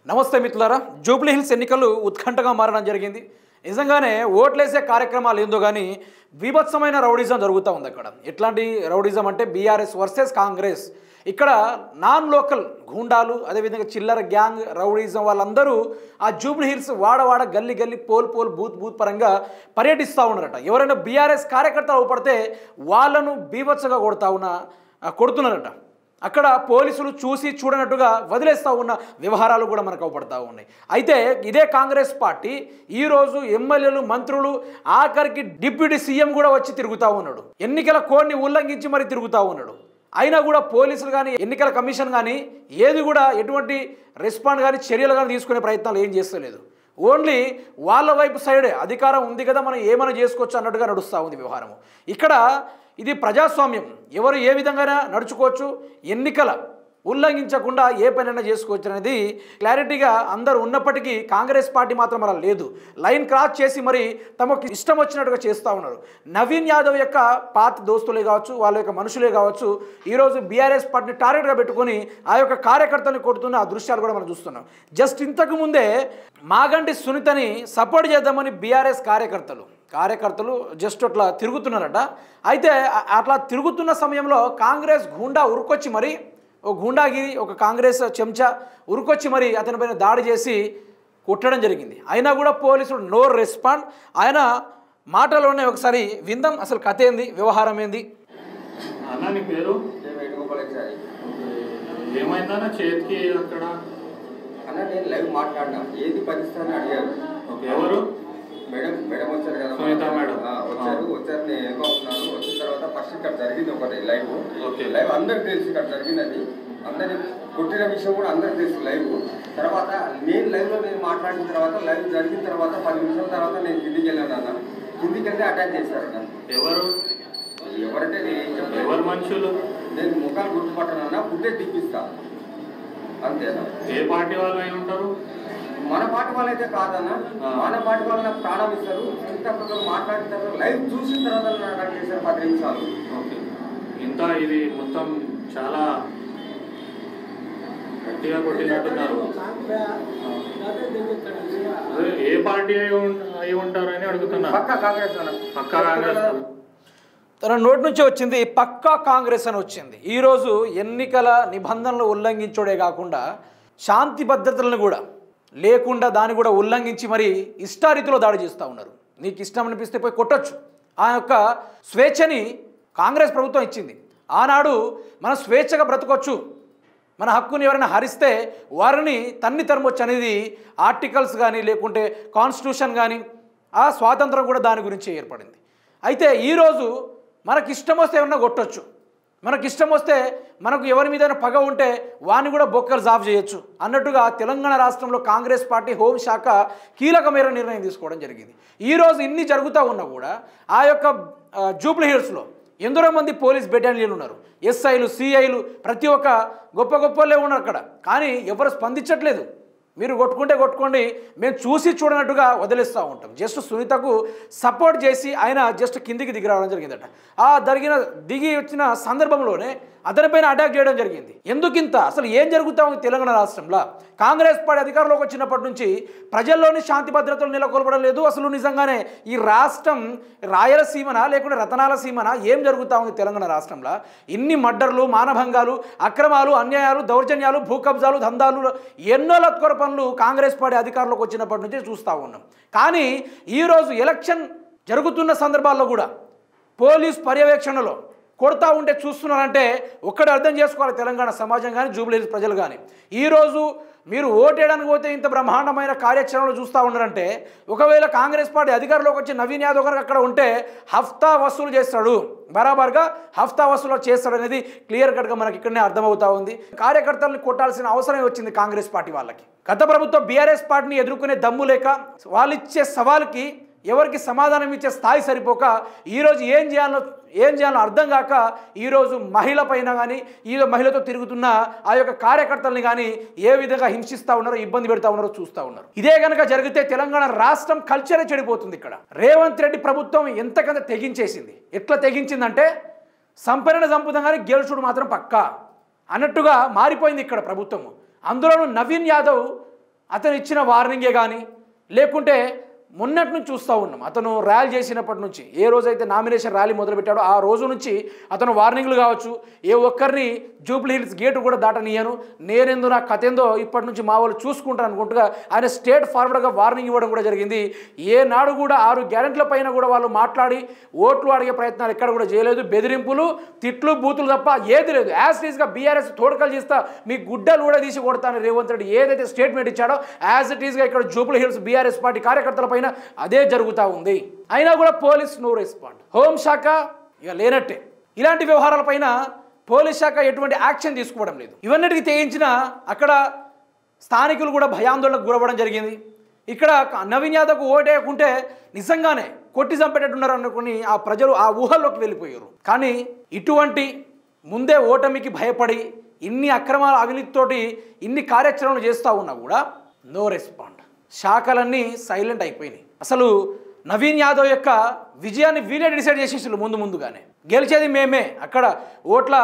నమస్తే మిత్రులారా. Jubilee hills ఎన్నికలు ఉత్కంఠగా మారడం జరిగింది. నిజంగానే ఓట్లేసే కార్యక్రమాలు ఏందో కానీ విభత్సమైన రౌడిజం జరుగుతూ ఉంది అక్కడ. ఎట్లాంటి రౌడిజం అంటే బీఆర్ఎస్ వర్సెస్ కాంగ్రెస్. ఇక్కడ నాన్ లోకల్ గూండాలు, అదేవిధంగా చిల్లర గ్యాంగ్ రౌడిజం వాళ్ళందరూ ఆ జూబ్లీ హిల్స్ వాడవాడ గల్లీ గల్లీ పోల్ బూత్ పరంగా పర్యటిస్తూ ఉన్నారట. ఎవరైనా బీఆర్ఎస్ కార్యకర్తలు అవపడితే వాళ్ళను బీభత్సగా కొడుతున్నారట. అక్కడ పోలీసులు చూసి చూడనట్టుగా వదిలేస్తూ ఉన్న వ్యవహారాలు కూడా మనకు అవపడతా ఉన్నాయి. అయితే ఇదే కాంగ్రెస్ పార్టీ ఈరోజు ఎమ్మెల్యేలు, మంత్రులు, ఆఖరికి డిప్యూటీ సీఎం కూడా వచ్చి తిరుగుతూ ఉన్నాడు. ఎన్నికల కోడ్ని ఉల్లంఘించి మరి తిరుగుతూ ఉన్నాడు. అయినా కూడా పోలీసులు కానీ, ఎన్నికల కమిషన్ కానీ ఏది కూడా ఎటువంటి రెస్పాండ్ కానీ, చర్యలు కానీ తీసుకునే ప్రయత్నాలు ఏం చేస్తలేదు. ఓన్లీ వాళ్ళ వైపు సైడే అధికారం ఉంది కదా, మనం ఏమైనా చేసుకోవచ్చు అన్నట్టుగా నడుస్తూ ఉంది వ్యవహారము. ఇక్కడ ఇది ప్రజాస్వామ్యం, ఎవరు ఏ విధంగా నడుచుకోవచ్చు, ఎన్నికల ఉల్లంఘించకుండా ఏ పనైనా చేసుకోవచ్చు అనేది క్లారిటీగా అందరూ ఉన్నప్పటికీ కాంగ్రెస్ పార్టీ మాత్రం అలా లేదు. లైన్ క్రాస్ చేసి మరి తమకు ఇష్టం వచ్చినట్టుగా చేస్తూ ఉన్నారు. నవీన్ యాదవ్ యొక్క పాత దోస్తులే కావచ్చు, వాళ్ళ యొక్క మనుషులే కావచ్చు, ఈరోజు బీఆర్ఎస్ పార్టీని టార్గెట్గా పెట్టుకొని ఆ యొక్క కార్యకర్తలను కొడుతున్న ఆ దృశ్యాలు కూడా మనం చూస్తున్నాం. జస్ట్ ఇంతకు ముందే మాగంటి సునీతని సపోర్ట్ చేద్దామని బీఆర్ఎస్ కార్యకర్తలు జస్ట్ అట్లా తిరుగుతున్నారట. అయితే అట్లా తిరుగుతున్న సమయంలో కాంగ్రెస్ గూండా ఉరుకొచ్చి మరి, ఒక గూండాగిరి, ఒక కాంగ్రెస్ చెంచా ఉరుకొచ్చి మరి అతనిపైన దాడి చేసి కొట్టడం జరిగింది. అయినా కూడా పోలీసులు నో రెస్పాండ్. ఆయన మాటలోనే ఒకసారి విందాం, అసలు కథ ఏంది, వ్యవహారం ఏంది. అన్న నీ పేరు ఏమైందన్న చేతికి అక్కడ? అన్న నేను లైవ్ మాట్లాడినా, ఏది పరిస్థితి అని అడిగారు. ఎవరు? మేడం వచ్చారు కదా, సునీత మేడం వచ్చారు నేను ఏమో వస్తున్నాను. వచ్చిన తర్వాత ఫస్ట్ ఇక్కడ జరిగింది ఒకటి లైవ్ అందరికి తెలుసు, ఇక్కడ జరిగినది అందరి కొట్టిన విషయం కూడా అందరికి తెలుసు లైవ్. తర్వాత నేను లైవ్లో మాట్లాడిన తర్వాత, లైవ్ జరిగిన తర్వాత 10 నిమిషాల తర్వాత నేను కిందికి వెళ్ళాను అన్న. కిందికి వెళ్తే అటాక్ చేశారు అన్న. ఎవరంటే ఎవరు మనుషులు? నేను ముఖాలు గుర్తుపట్టానన్నా, ఫుడ్డే తీపిస్తా అంతేనా. ఏ పార్టీ వాళ్ళు అయి ఉంటారు? మన పార్టీ వాళ్ళైతే కాదన్న, మన పార్టీ వాళ్ళు నాకు ప్రాణం ఇస్తారు. ఇంత మాట్లాడిన తర్వాత లైవ్ చూసిన తర్వాత అటాక్ చేశారు 10 నిమిషాలు. ఇంత ఇది మొత్తం చాలా గట్టిగా కొట్టినట్టున్నారు. ఏ పార్టీ అయి ఉంటారని అడుగుతున్నా. పక్కా కాంగ్రెస్ అన్న. పక్కా కాంగ్రెస్. తన నోటి నుంచి వచ్చింది పక్కా కాంగ్రెస్ అని వచ్చింది. ఈరోజు ఎన్నికల నిబంధనలు ఉల్లంఘించడే కాకుండా శాంతి భద్రతలను కూడా లేకుండా దాన్ని కూడా ఉల్లంఘించి మరి ఇష్టారీతిలో దాడి చేస్తూ ఉన్నారు. నీకు ఇష్టం అనిపిస్తే పోయి కొట్టచ్చు. ఆ యొక్క స్వేచ్ఛని కాంగ్రెస్ ప్రభుత్వం ఇచ్చింది. ఆనాడు మనం స్వేచ్ఛగా బ్రతకొచ్చు, మన హక్కుని ఎవరైనా హరిస్తే వారిని తరమొచ్చు అనేది ఆర్టికల్స్ కానీ, లేకుంటే కాన్స్టిట్యూషన్ కానీ, ఆ స్వాతంత్రం కూడా దాని గురించి ఏర్పడింది. అయితే ఈరోజు మనకి ఇష్టం వస్తే ఏమన్నా కొట్టచ్చు, మనకి ఇష్టం వస్తే మనకు ఎవరి మీద పగ ఉంటే వాడిని కూడా బొక్కలు జాబ్ చేయొచ్చు అన్నట్టుగా తెలంగాణ రాష్ట్రంలో కాంగ్రెస్ పార్టీ హోంశాఖ కీలకమైన నిర్ణయం తీసుకోవడం జరిగింది. ఈరోజు ఇన్ని జరుగుతూ ఉన్నా కూడా ఆ యొక్క జూబ్లీ హిల్స్లో ఎందరో మంది పోలీస్ బెటాలియన్లు ఉన్నారు, ఎస్ఐలు, సిఐలు, ప్రతి ఒక్క గొప్పలే ఉన్నారు అక్కడ. కానీ ఎవరు స్పందించట్లేదు. మీరు కొట్టుకోండి, మేము చూసి చూడనట్టుగా వదిలేస్తూ ఉంటాం. జస్ట్ సునీతకు సపోర్ట్ చేసి ఆయన జస్ట్ కిందికి దిగి రావడం జరిగిందట. ఆ దిగి వచ్చిన సందర్భంలోనే అతనిపైన అటాక్ చేయడం జరిగింది. ఎందుకింత, అసలు ఏం జరుగుతూ ఉంది తెలంగాణ రాష్ట్రంలో? కాంగ్రెస్ పార్టీ అధికారంలోకి వచ్చినప్పటి నుంచి ప్రజల్లోని శాంతి భద్రతలు నెలకొల్పడం లేదు. అసలు నిజంగానే ఈ రాష్ట్రం రాయలసీమనా లేకుంటే రతనాల సీమనా, ఏం జరుగుతూ ఉంది తెలంగాణ రాష్ట్రంలో? ఇన్ని మర్డర్లు, మానభంగాలు, అక్రమాలు, అన్యాయాలు, దౌర్జన్యాలు, భూకబ్జాలు, దందాలు, ఎన్నో లత్కొర పనులు కాంగ్రెస్ పార్టీ అధికారంలోకి వచ్చినప్పటి నుంచి చూస్తూ ఉన్నాం. కానీ ఈరోజు ఎలక్షన్ జరుగుతున్న సందర్భాల్లో కూడా పోలీస్ పర్యవేక్షణలో కొడతా ఉంటే చూస్తున్నారంటే ఒక్కటి అర్థం చేసుకోవాలి తెలంగాణ సమాజం కానీ, జూబ్లీ హిల్స్ ప్రజలు కానీ. ఈరోజు మీరు ఓటేయడానికి పోతే ఇంత బ్రహ్మాండమైన కార్యాచరణలు చూస్తూ ఉన్నారంటే, ఒకవేళ కాంగ్రెస్ పార్టీ అధికారంలోకి వచ్చి నవీన్ యాదవ్ గారు అక్కడ ఉంటే హఫ్తా వసూలు చేస్తాడు, బరాబర్గా హఫ్తా వసూలు చేస్తాడు అనేది క్లియర్ కట్గా మనకి ఇక్కడనే అర్థమవుతా ఉంది. కార్యకర్తలను కొట్టాల్సిన అవసరమే వచ్చింది కాంగ్రెస్ పార్టీ వాళ్ళకి. గత ప్రభుత్వం బీఆర్ఎస్ పార్టీని ఎదుర్కొనే దమ్ము లేక, వాళ్ళు ఇచ్చే సవాల్కి ఎవరికి సమాధానం ఇచ్చే స్థాయి సరిపోక ఈరోజు ఏం చేయాలో అర్థం కాక ఈరోజు మహిళ పైన కానీ, ఈ మహిళతో తిరుగుతున్న ఆ యొక్క కార్యకర్తల్ని కానీ ఏ విధంగా హింసిస్తూ ఉన్నారో, ఇబ్బంది పెడతా ఉన్నారో చూస్తూ ఉన్నారు. ఇదే కనుక జరిగితే తెలంగాణ రాష్ట్రం కల్చరే చెడిపోతుంది. ఇక్కడ రేవంత్ రెడ్డి ప్రభుత్వం ఎంతకంత తెగించేసింది. ఎట్లా తెగించిందంటే సంపూర్ణ కానీ గెలుచుడు మాత్రం పక్కా అన్నట్టుగా మారిపోయింది ఇక్కడ ప్రభుత్వం. అందులోనూ నవీన్ యాదవ్ అతను ఇచ్చిన వార్నింగే కానీ లేకుంటే మొన్నటి నుంచి చూస్తూ ఉన్నాం అతను ర్యాలీ చేసినప్పటి నుంచి ఏ రోజైతే నామినేషన్ ర్యాలీ మొదలుపెట్టాడో ఆ రోజు నుంచి అతను వార్నింగ్లు కావచ్చు ఏ ఒక్కరిని జూబ్లీ హిల్స్ గేటు కూడా దాటనియను నేనెందు నా కథ ఏందో ఇప్పటి నుంచి మా వాళ్ళు చూసుకుంటాను అనుకుంటుగా ఆయన స్టేట్ ఫార్వర్డ్గా వార్నింగ్ ఇవ్వడం కూడా జరిగింది. ఏనాడు కూడా 6 గ్యారెంట్ల పైన కూడా వాళ్ళు మాట్లాడి ఓట్లు అడిగే ప్రయత్నాలు ఎక్కడ కూడా చేయలేదు. బెదిరింపులు తిట్లు బూతులు తప్ప ఏది లేదు. యాజ్ ఇట్ ఈస్గా బీఆర్ఎస్ తోడకలు చేస్తా మీ గుడ్డలు కూడా తీసి కొడతాను రేవంత్ రెడ్డి ఏదైతే స్టేట్మెంట్ ఇచ్చాడో యాజ్ ఇట్ ఈస్గా ఇక్కడ జూబ్లీ హిల్స్ బీఆర్ఎస్ పార్టీ కార్యకర్తల పైన అదే జరుగుతూ ఉంది. అయినా కూడా పోలీస్ నో రెస్పాండ్. హోంశాఖ ఇక లేనట్టే. ఇలాంటి వ్యవహారాలపైన పోలీస్ శాఖ ఎటువంటి యాక్షన్ తీసుకోవడం లేదు. ఇవన్నిటికీ తెగించిన అక్కడ స్థానికులు కూడా భయాందోళనకు గురవ్వడం జరిగింది. ఇక్కడ నవీన్ యాదవ్కు ఓటేయకుంటే నిజంగానే కొట్టి చంపేటట్టున్నారు అనుకుని ఆ ప్రజలు ఆ ఊహల్లోకి వెళ్ళిపోయారు. కానీ ఇటువంటి ముందే ఓటమికి భయపడి ఇన్ని అక్రమాల అవినీతితోటి ఇన్ని కార్యాచరణలు చేస్తూ ఉన్నా కూడా నో రెస్పాండ్. శాఖలన్నీ సైలెంట్ అయిపోయినాయి. అసలు నవీన్ యాదవ్ యొక్క విజయాన్ని వీళ్ళే డిసైడ్ చేసేసారు ముందుగానే. గెలిచేది మేమే, అక్కడ ఓట్ల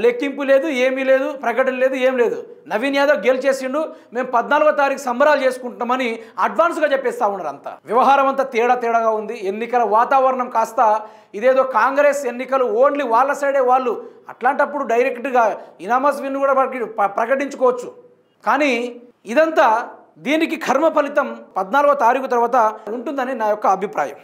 లెక్కింపు లేదు, ఏమీ లేదు, ప్రకటన లేదు, ఏం లేదు. నవీన్ యాదవ్ గెలిచేసిండు, మేము 14వ తారీఖు సంబరాలు చేసుకుంటామని అడ్వాన్స్గా చెప్పేస్తూ ఉన్నారు. అంతా వ్యవహారం అంతా తేడాగా ఉంది. ఎన్నికల వాతావరణం కాస్త ఇదేదో కాంగ్రెస్ ఎన్నికలు ఓన్లీ వాళ్ళ సైడే వాళ్ళు అట్లాంటప్పుడు డైరెక్ట్గా ఇనామస్ విన్ కూడా ప్రకటించుకోవచ్చు. కానీ ఇదంతా దీనికి కర్మ ఫలితం 14వ తారీఖు తర్వాత ఉంటుందని నా యొక్క అభిప్రాయం.